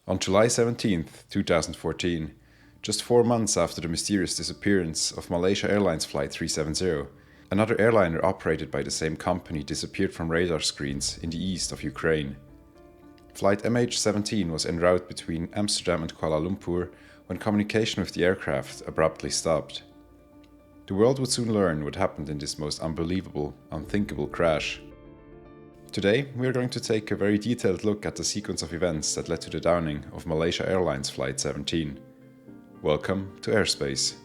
On July 17th, 2014, just 4 months after the mysterious disappearance of Malaysia Airlines Flight 370, another airliner operated by the same company disappeared from radar screens in the east of Ukraine. Flight MH17 was en route between Amsterdam and Kuala Lumpur when communication with the aircraft abruptly stopped. The world would soon learn what happened in this most unbelievable, unthinkable crash. Today, we are going to take a very detailed look at the sequence of events that led to the downing of Malaysia Airlines Flight 17. Welcome to airspace.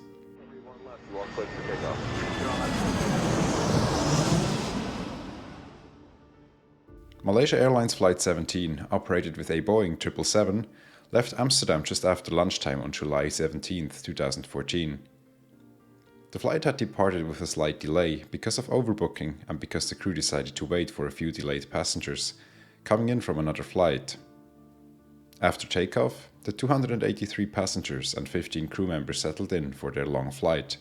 Malaysia Airlines Flight 17, operated with a Boeing 777, left Amsterdam just after lunchtime on July 17, 2014. The flight had departed with a slight delay because of overbooking and because the crew decided to wait for a few delayed passengers coming in from another flight. After takeoff, the 283 passengers and 15 crew members settled in for their long flight.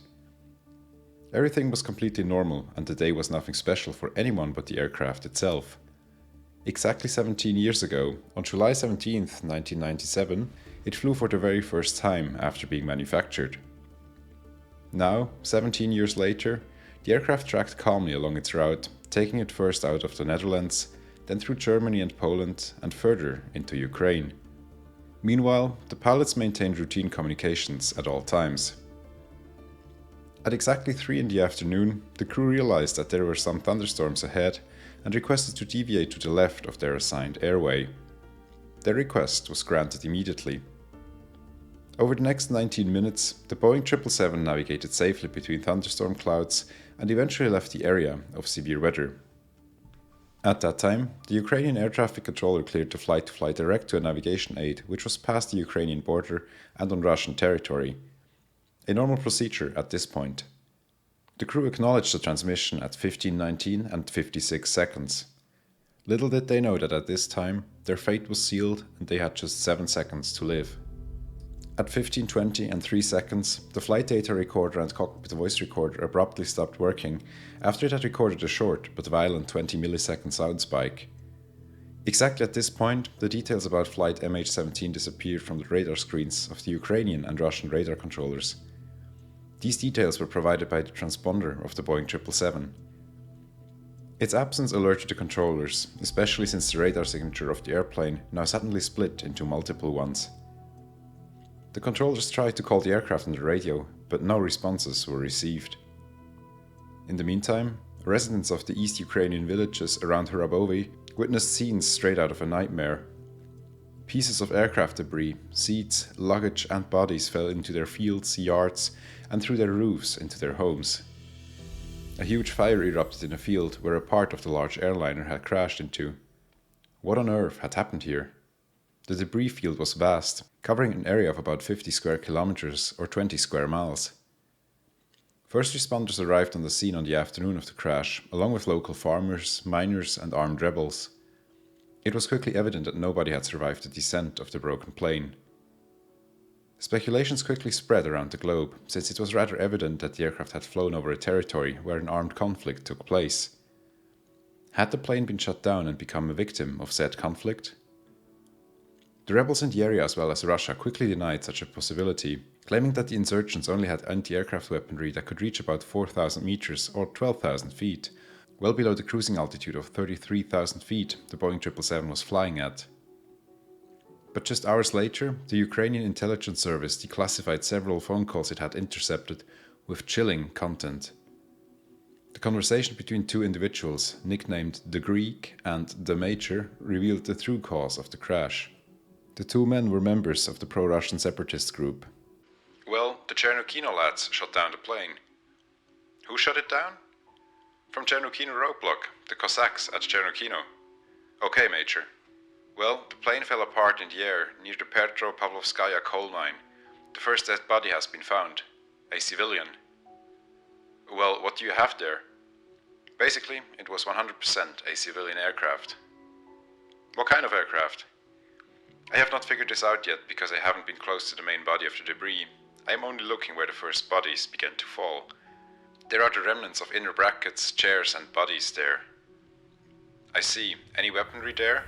Everything was completely normal and the day was nothing special for anyone but the aircraft itself. Exactly 17 years ago, on July 17, 1997, it flew for the very first time after being manufactured. Now, 17 years later, the aircraft tracked calmly along its route, taking it first out of the Netherlands, then through Germany and Poland, and further into Ukraine. Meanwhile, the pilots maintained routine communications at all times. At exactly 3 in the afternoon, the crew realized that there were some thunderstorms ahead and requested to deviate to the left of their assigned airway. Their request was granted immediately. Over the next 19 minutes, the Boeing 777 navigated safely between thunderstorm clouds and eventually left the area of severe weather. At that time, the Ukrainian air traffic controller cleared the flight to fly direct to a navigation aid which was past the Ukrainian border and on Russian territory. A normal procedure at this point. The crew acknowledged the transmission at 15:19 and 56 seconds. Little did they know that at this time, their fate was sealed and they had just 7 seconds to live. At 15:20 and 3 seconds, the flight data recorder and cockpit voice recorder abruptly stopped working after it had recorded a short but violent 20 millisecond sound spike. Exactly at this point, the details about flight MH17 disappeared from the radar screens of the Ukrainian and Russian radar controllers. These details were provided by the transponder of the Boeing 777. Its absence alerted the controllers, especially since the radar signature of the airplane now suddenly split into multiple ones. The controllers tried to call the aircraft on the radio, but no responses were received. In the meantime, residents of the East Ukrainian villages around Hrabovi witnessed scenes straight out of a nightmare. Pieces of aircraft debris, seats, luggage and bodies fell into their fields, yards, and through their roofs into their homes. A huge fire erupted in a field where a part of the large airliner had crashed into. What on earth had happened here? The debris field was vast, covering an area of about 50 square kilometers or 20 square miles. First responders arrived on the scene on the afternoon of the crash, along with local farmers, miners, and armed rebels. It was quickly evident that nobody had survived the descent of the broken plane. Speculations quickly spread around the globe, since it was rather evident that the aircraft had flown over a territory where an armed conflict took place. Had the plane been shot down and become a victim of said conflict? The rebels in the area as well as Russia quickly denied such a possibility, claiming that the insurgents only had anti-aircraft weaponry that could reach about 4,000 meters or 12,000 feet, well below the cruising altitude of 33,000 feet the Boeing 777 was flying at. But just hours later, the Ukrainian intelligence service declassified several phone calls it had intercepted with chilling content. The conversation between two individuals, nicknamed the Greek and the Major, revealed the true cause of the crash. The two men were members of the pro-Russian separatist group. Well, the Chernobyl lads shot down the plane. Who shot it down? From Chernobyl roadblock, the Cossacks at Chernobyl. Okay, Major. Well, the plane fell apart in the air near the Petropavlovskaya coal mine. The first dead body has been found. A civilian. Well, what do you have there? Basically, it was 100% a civilian aircraft. What kind of aircraft? I have not figured this out yet because I haven't been close to the main body of the debris. I am only looking where the first bodies began to fall. There are the remnants of inner brackets, chairs and bodies there. I see. Any weaponry there?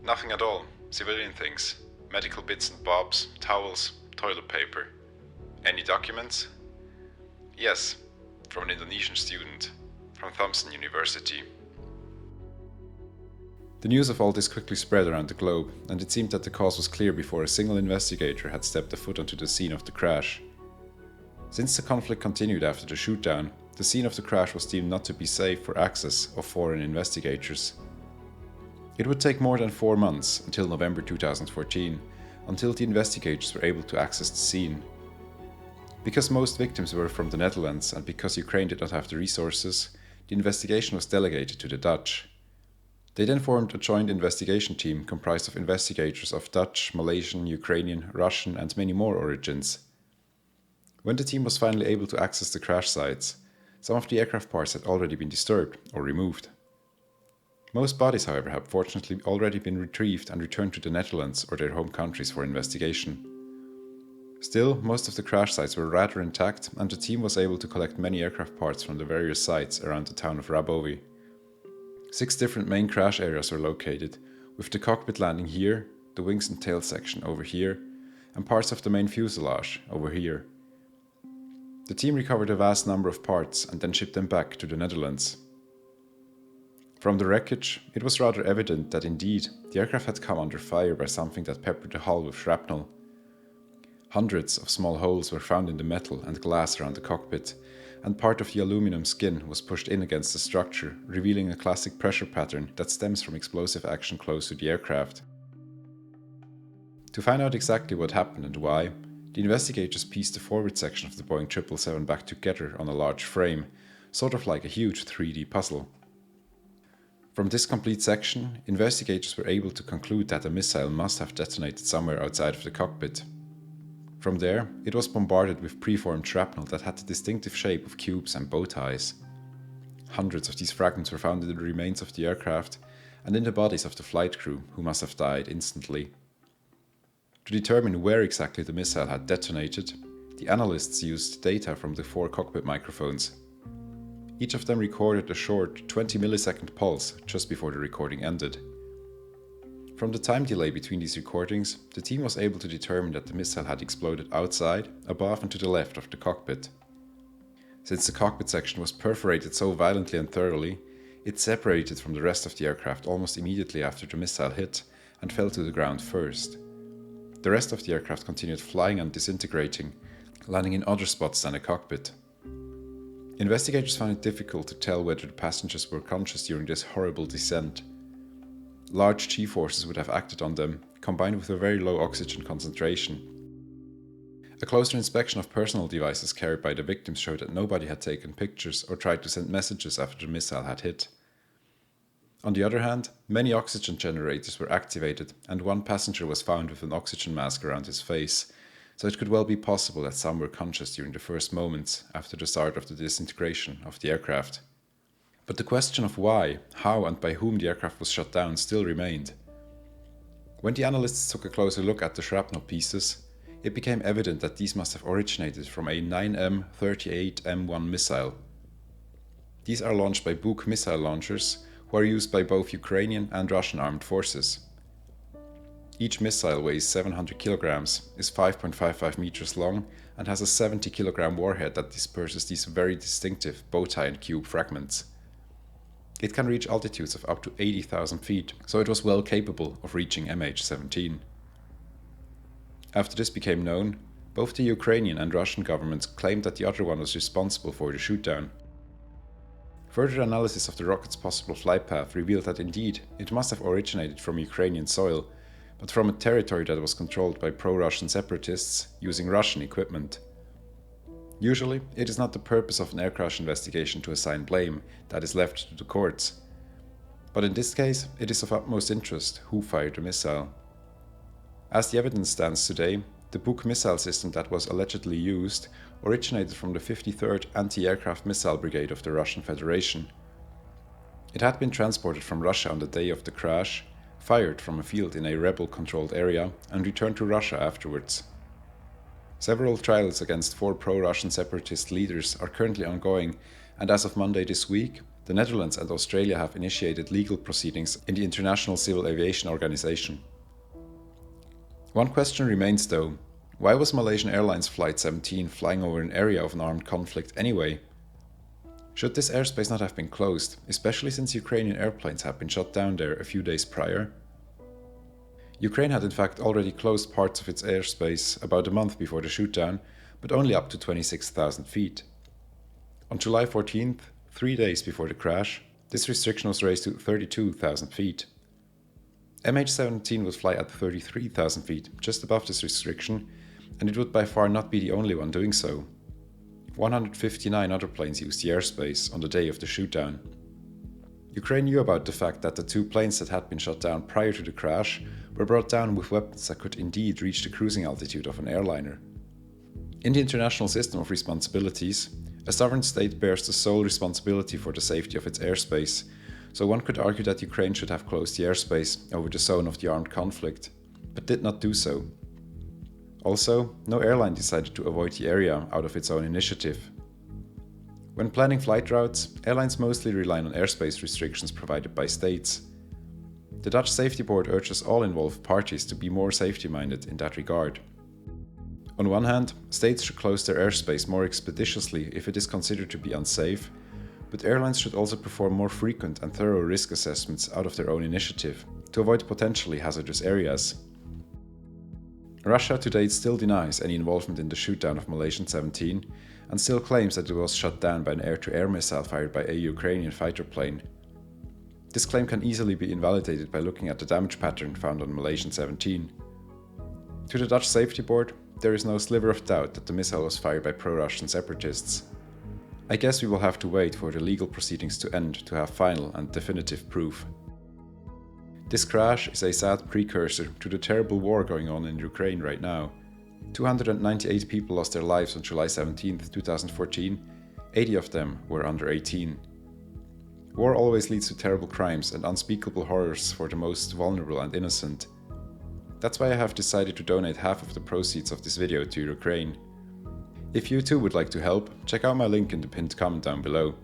Nothing at all. Civilian things. medical bits and bobs, towels, toilet paper. Any documents? Yes, from an Indonesian student, from Thompson University. The news of all this quickly spread around the globe, and it seemed that the cause was clear before a single investigator had stepped a foot onto the scene of the crash. Since the conflict continued after the shootdown, the scene of the crash was deemed not to be safe for access of foreign investigators. It would take more than 4 months, until November 2014, until the investigators were able to access the scene. Because most victims were from the Netherlands and because Ukraine did not have the resources, the investigation was delegated to the Dutch. They then formed a joint investigation team comprised of investigators of Dutch, Malaysian, Ukrainian, Russian, and many more origins. When the team was finally able to access the crash sites, some of the aircraft parts had already been disturbed or removed. Most bodies, however, have fortunately already been retrieved and returned to the Netherlands or their home countries for investigation. Still, most of the crash sites were rather intact, and the team was able to collect many aircraft parts from the various sites around the town of Rabovi. 6 different main crash areas were located, with the cockpit landing here, the wings and tail section over here, and parts of the main fuselage over here. The team recovered a vast number of parts and then shipped them back to the Netherlands. From the wreckage, it was rather evident that indeed the aircraft had come under fire by something that peppered the hull with shrapnel. Hundreds of small holes were found in the metal and glass around the cockpit, and part of the aluminum skin was pushed in against the structure, revealing a classic pressure pattern that stems from explosive action close to the aircraft. To find out exactly what happened and why, the investigators pieced the forward section of the Boeing 777 back together on a large frame, sort of like a huge 3D puzzle. From this complete section, investigators were able to conclude that a missile must have detonated somewhere outside of the cockpit. From there, it was bombarded with preformed shrapnel that had the distinctive shape of cubes and bow ties. Hundreds of these fragments were found in the remains of the aircraft and in the bodies of the flight crew, who must have died instantly. To determine where exactly the missile had detonated, the analysts used data from the 4 cockpit microphones. Each of them recorded a short 20 millisecond pulse just before the recording ended. From the time delay between these recordings, the team was able to determine that the missile had exploded outside, above and to the left of the cockpit. Since the cockpit section was perforated so violently and thoroughly, it separated from the rest of the aircraft almost immediately after the missile hit and fell to the ground first. The rest of the aircraft continued flying and disintegrating, landing in other spots than the cockpit. Investigators found it difficult to tell whether the passengers were conscious during this horrible descent. Large G-forces would have acted on them, combined with a very low oxygen concentration. A closer inspection of personal devices carried by the victims showed that nobody had taken pictures or tried to send messages after the missile had hit. On the other hand, many oxygen generators were activated, and one passenger was found with an oxygen mask around his face, so it could well be possible that some were conscious during the first moments after the start of the disintegration of the aircraft. But the question of why, how and by whom the aircraft was shot down still remained. When the analysts took a closer look at the shrapnel pieces, it became evident that these must have originated from a 9M38M1 missile. These are launched by Buk missile launchers, who are used by both Ukrainian and Russian armed forces. Each missile weighs 700 kilograms, is 5.55 meters long, and has a 70 kilogram warhead that disperses these very distinctive bow tie and cube fragments. It can reach altitudes of up to 80,000 feet, so it was well capable of reaching MH17. After this became known, both the Ukrainian and Russian governments claimed that the other one was responsible for the shootdown. Further analysis of the rocket's possible flight path revealed that indeed it must have originated from Ukrainian soil, but from a territory that was controlled by pro-Russian separatists using Russian equipment. Usually, it is not the purpose of an air crash investigation to assign blame, that is left to the courts. But in this case, it is of utmost interest who fired the missile. As the evidence stands today, the Buk missile system that was allegedly used originated from the 53rd Anti-Aircraft Missile Brigade of the Russian Federation. It had been transported from Russia on the day of the crash, fired from a field in a rebel-controlled area, and returned to Russia afterwards. Several trials against 4 pro-Russian separatist leaders are currently ongoing, and as of Monday this week, the Netherlands and Australia have initiated legal proceedings in the International Civil Aviation Organization. One question remains though. Why was Malaysian Airlines Flight 17 flying over an area of an armed conflict anyway? Should this airspace not have been closed, especially since Ukrainian airplanes had been shot down there a few days prior? Ukraine had in fact already closed parts of its airspace about a month before the shootdown, but only up to 26,000 feet. On July 14th, 3 days before the crash, this restriction was raised to 32,000 feet. MH17 would fly at 33,000 feet, just above this restriction, and it would by far not be the only one doing so. 159 other planes used the airspace on the day of the shootdown. Ukraine knew about the fact that the 2 planes that had been shot down prior to the crash were brought down with weapons that could indeed reach the cruising altitude of an airliner. In the international system of responsibilities, a sovereign state bears the sole responsibility for the safety of its airspace, so one could argue that Ukraine should have closed the airspace over the zone of the armed conflict, but did not do so. Also, no airline decided to avoid the area out of its own initiative. When planning flight routes, airlines mostly rely on airspace restrictions provided by states. The Dutch Safety Board urges all involved parties to be more safety-minded in that regard. On one hand, states should close their airspace more expeditiously if it is considered to be unsafe, but airlines should also perform more frequent and thorough risk assessments out of their own initiative to avoid potentially hazardous areas. Russia to date still denies any involvement in the shootdown of Malaysian 17 and still claims that it was shot down by an air-to-air missile fired by a Ukrainian fighter plane. This claim can easily be invalidated by looking at the damage pattern found on Malaysian 17. To the Dutch Safety Board, there is no sliver of doubt that the missile was fired by pro-Russian separatists. I guess we will have to wait for the legal proceedings to end to have final and definitive proof. This crash is a sad precursor to the terrible war going on in Ukraine right now. 298 people lost their lives on July 17, 2014, 80 of them were under 18. War always leads to terrible crimes and unspeakable horrors for the most vulnerable and innocent. That's why I have decided to donate half of the proceeds of this video to Ukraine. If you too would like to help, check out my link in the pinned comment down below.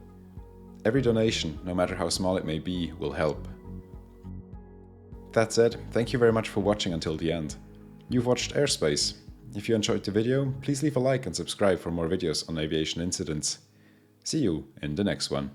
Every donation, no matter how small it may be, will help. That said, thank you very much for watching until the end. You've watched Airspace. If you enjoyed the video, please leave a like and subscribe for more videos on aviation incidents. See you in the next one.